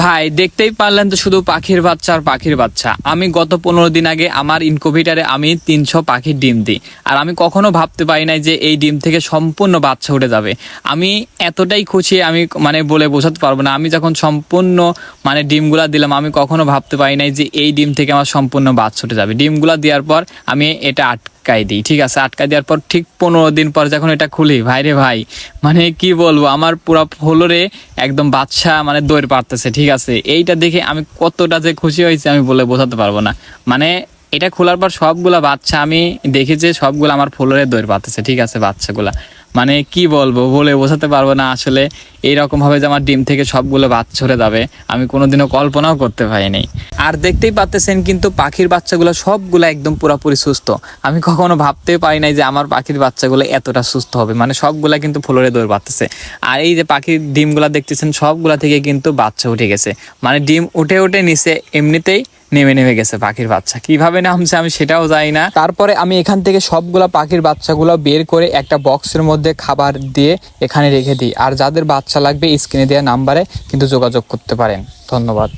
ভাই দেখতেই পারলেন তো, শুধু পাখির বাচ্চা আর পাখির বাচ্চা। আমি গত 15 দিন আগে আমার ইনকিউবেটরে আমি 300 পাখির ডিম দিই, আর আমি কখনো ভাবতে পারি নাই যে এই ডিম থেকে সম্পূর্ণ বাচ্চা উঠে যাবে। আমি এতটাই খুশি, আমি মানে বলে বোঝাতে পারবো না। আমি যখন সম্পূর্ণ মানে ডিমগুলা দিলাম, আমি কখনো ভাবতে পারি নাই যে এই ডিম থেকে আমার সম্পূর্ণ বাচ্চা উঠে যাবে। ডিমগুলা দেওয়ার পর আমি এটা আটকাই দিই, ঠিক আছে। আটকাই দেওয়ার পর ঠিক 15 দিন পর যখন এটা খুলি, ভাই রে ভাই, মানে কি বলবো, আমার পুরো ফ্লোরে একদম বাচ্চা মানে দৌড় পারতেছে, ঠিক আছে। এইটা দেখে আমি কতটা যে খুশি হয়েছি আমি বলে বোঝাতে পারবো না। মানে এটা খোলার পর সবগুলা বাচ্চা আমি দেখি যে সবগুলো আমার ফ্লোরে দৌড় পারতেছে, ঠিক আছে, বাচ্চাগুলা। মানে কি বলবো, বলে বোঝাতে পারবো না আসলে। এইরকম ভাবে যে আমার ডিম থেকে সবগুলো বাচ্চা ছড়ে যাবে আমি কোনোদিনও কল্পনাও করতে পারিনি। আর দেখতেই পাচ্ছেন কিন্তু পাখির বাচ্চাগুলো সবগুলো একদম পুরোপুরি সুস্থ। আমি কখনো ভাবতেই পারি নাই যে আমার পাখির বাচ্চাগুলো এতটা সুস্থ হবে। মানে সবগুলা কিন্তু ফ্লোরে দৌড় পারতেছে। আর এই যে পাখির ডিমগুলা দেখতেছেন, সবগুলা থেকে কিন্তু বাচ্চা উঠে গেছে। মানে ডিম উঠে উঠে নিচে এমনিতেই নেমে গেছে পাখির বাচ্চা। কিভাবে নামছে আমি সেটাও জানি না। তারপরে আমি এখান থেকে সবগুলা পাখির বাচ্চাগুলো বের করে একটা বক্সের মধ্যে খাবার দিয়ে এখানে রেখে দিই। আর যাদের বাচ্চা লাগবে স্ক্রিনে দেওয়া নাম্বারে কিন্তু যোগাযোগ করতে পারেন। ধন্যবাদ।